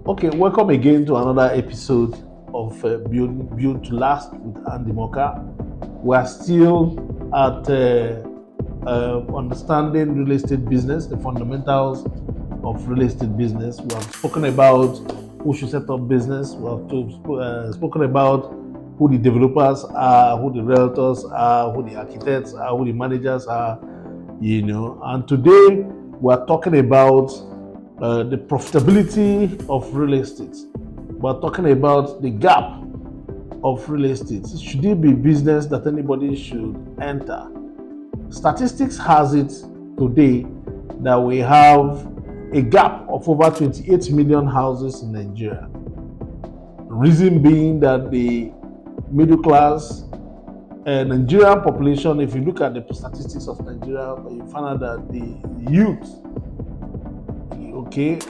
Okay, welcome again to another episode of Build to Last with Andy Morkah. We are still at understanding real estate business, the fundamentals of real estate business. We have spoken about who should set up business. We have spoken about who the developers are, who the realtors are, who the architects are, who the managers are, And today we are talking about the profitability of real estate. We're talking about the gap of real estate. Should it be business that anybody should enter? Statistics has it today that we have a gap of over 28 million houses in Nigeria. The reason being that the middle class Nigerian population, if you look at the statistics of Nigeria, you find out that the youth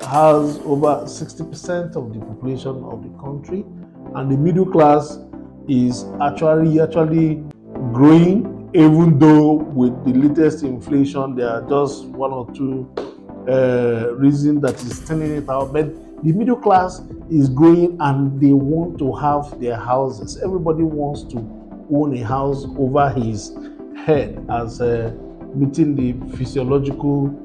has over 60% of the population of the country, and the middle class is actually growing, even though with the latest inflation there are just one or two reasons that is turning it out. But the middle class is growing and they want to have their houses. Everybody wants to own a house over his head as meeting the physiological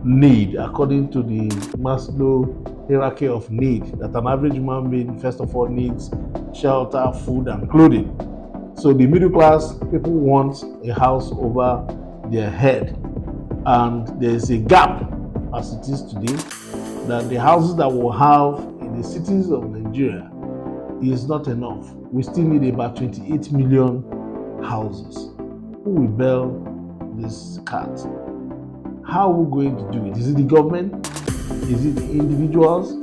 need according to the Maslow hierarchy of need, that an average human being first of all needs shelter, food and clothing. So the middle class people want a house over their head, and there's a gap as it is today that the houses that we'll have in the cities of Nigeria is not enough. We still need about 28 million houses. Who will bail this cat? How are we going to do it? Is it the government? Is it the individuals?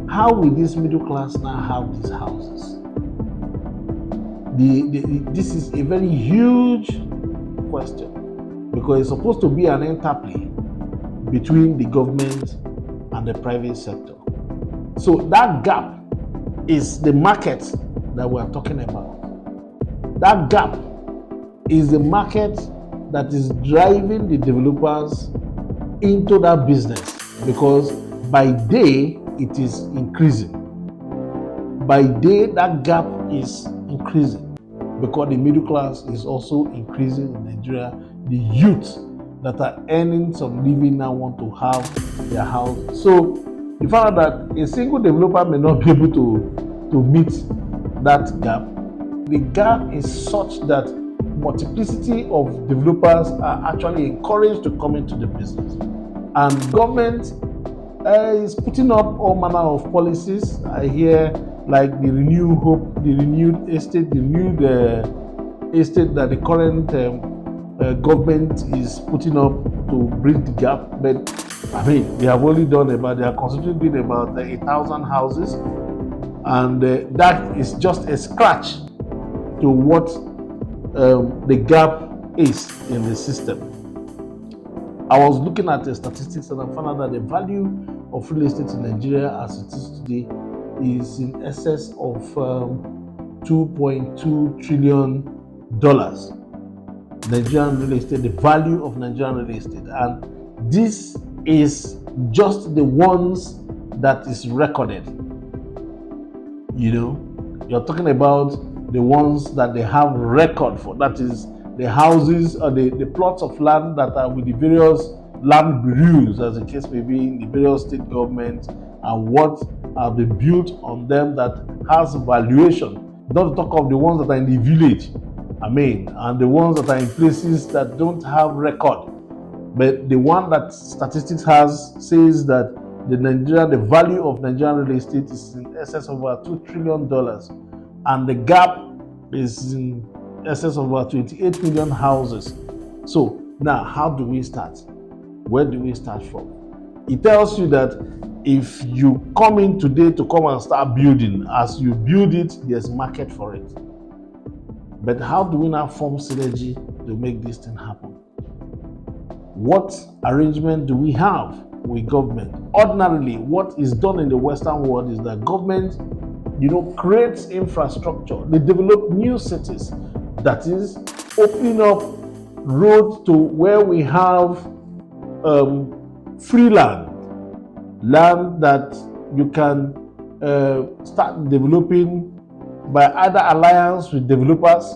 How will this middle class now have these houses? This is a very huge question, because it's supposed to be an interplay between the government and the private sector. So that gap is the market that we are talking about. That gap is the market that is driving the developers into that business, because by day it is increasing. By day that gap is increasing because the middle class is also increasing in Nigeria. The youth that are earning some living now want to have their house. So you find out that a single developer may not be able to meet that gap. The gap is such that multiplicity of developers are actually encouraged to come into the business, and government is putting up all manner of policies. I hear like the renewed hope, the renewed estate that the current government is putting up to bridge the gap. But I mean, they have only done they are considering doing about 1,000 houses, and that is just a scratch to what the gap is in the system. I was looking at the statistics and I found out that the value of real estate in Nigeria as it is today is in excess of $2.2 trillion. Nigerian real estate, the value of Nigerian real estate, and this is just the ones that is recorded. You're talking about the ones that they have record for, that is the houses or the plots of land that are with the various land bureaus, as the case may be, in the various state governments, and what have been built on them that has valuation. Not to talk of the ones that are in the village, and the ones that are in places that don't have record. But the one that statistics has says that the value of Nigerian real estate is in excess of about $2 trillion, and the gap is in excess of about 28 million houses. So now, how do we start? Where do we start from? It tells you that if you come in today to come and start building, as you build it, there's market for it. But how do we now form synergy to make this thing happen? What arrangement do we have with government? Ordinarily, what is done in the Western world is that government, creates infrastructure. They develop new cities, that is opening up roads to where we have free land that you can start developing by either alliance with developers,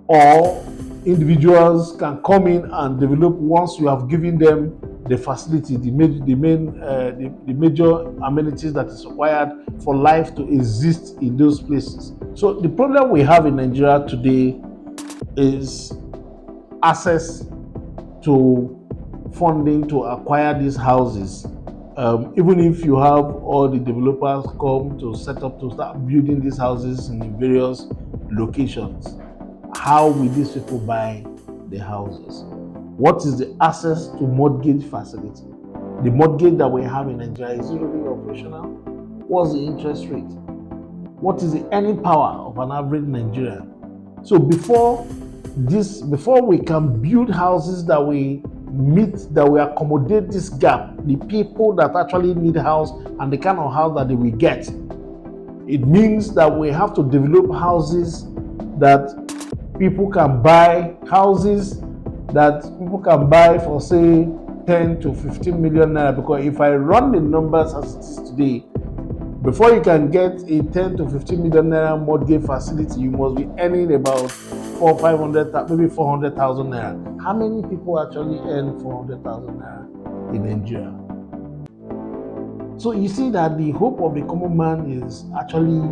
or individuals can come in and develop once you have given them the facility, the major amenities that is required for life to exist in those places. So the problem we have in Nigeria today is access to funding to acquire these houses. Even if you have all the developers come to set up to start building these houses in various locations, how will these people buy the houses? What is the access to mortgage facility? The mortgage that we have in Nigeria, is it really operational? What's the interest rate? What is the earning power of an average Nigerian? So before we can build houses that we accommodate this gap, the people that actually need a house and the kind of house that they will get, it means that we have to develop houses that people can buy, for say 10 to 15 million naira. Because if I run the numbers as it is today, before you can get a 10 to 15 million naira mortgage facility, you must be earning about 400,000, maybe 400,000 naira. How many people actually earn 400,000 naira in Nigeria? So you see that the hope of the common man is actually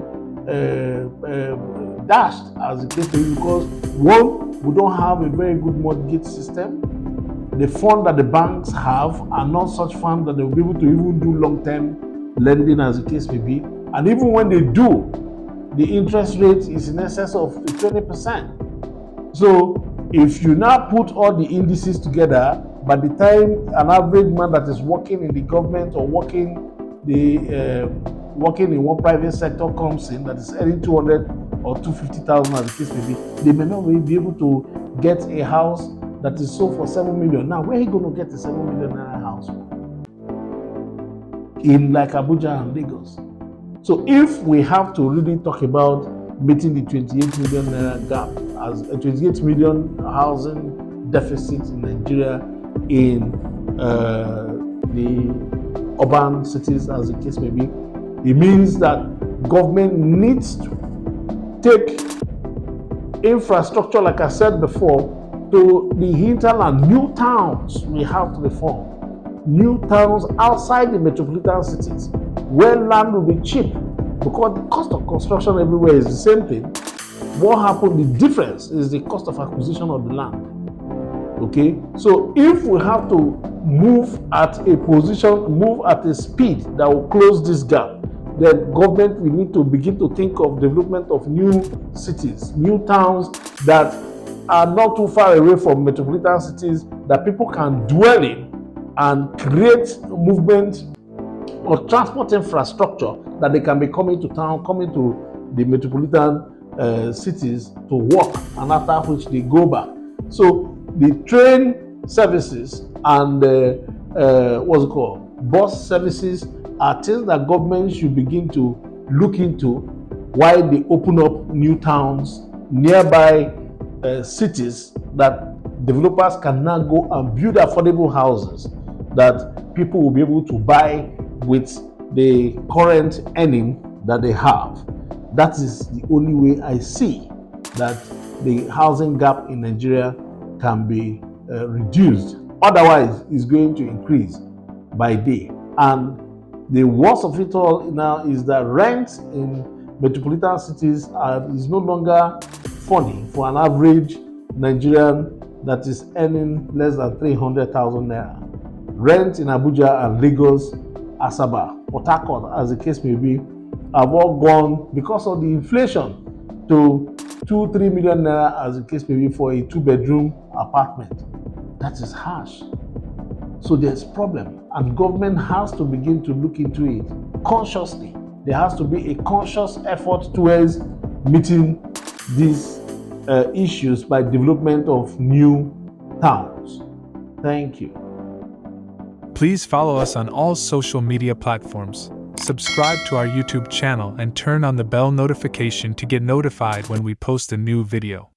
dashed, as the case may be, because one, we don't have a very good mortgage system. The fund that the banks have are not such funds that they will be able to even do long-term lending, as the case may be. And even when they do, the interest rate is in excess of 20%. So if you now put all the indices together, by the time an average man that is working in the government or working in one private sector comes in, that is earning 200 or 250,000, as the case may be, they may not be able to get a house that is sold for 7 million. Now, where are you going to get a 7 million naira house in like Abuja and Lagos? So if we have to really talk about meeting the 28 million naira gap, as a 28 million housing deficit in Nigeria, in the urban cities, as the case may be, it means that government needs to take infrastructure, like I said before, to the hinterland, new towns we have to reform, new towns outside the metropolitan cities, where land will be cheap, because the cost of construction everywhere is the same thing. What happened, the difference is the cost of acquisition of the land. Okay, so if we have to move at a speed that will close this gap, then government will need to begin to think of development of new cities, new towns that are not too far away from metropolitan cities, that people can dwell in and create movement or transport infrastructure, that they can be coming to town, coming to the metropolitan cities to work, and after which they go back. So the train services and bus services are things that government should begin to look into while they open up new towns nearby cities, that developers can now go and build affordable houses that people will be able to buy with the current earning that they have. That is the only way I see that the housing gap in Nigeria can be reduced. Otherwise, it's going to increase by day. And the worst of it all now is that rent in metropolitan cities is no longer funny for an average Nigerian that is earning less than 300,000 naira. Rent in Abuja and Lagos, Asaba, Port Harcourt, as the case may be, have all gone, because of the inflation, to 2-3 million naira, as the case may be, for a 2-bedroom apartment. That is harsh. So there's a problem, and government has to begin to look into it consciously. There has to be a conscious effort towards meeting these issues by development of new towns. Thank you. Please follow us on all social media platforms, subscribe to our YouTube channel, and turn on the bell notification to get notified when we post a new video.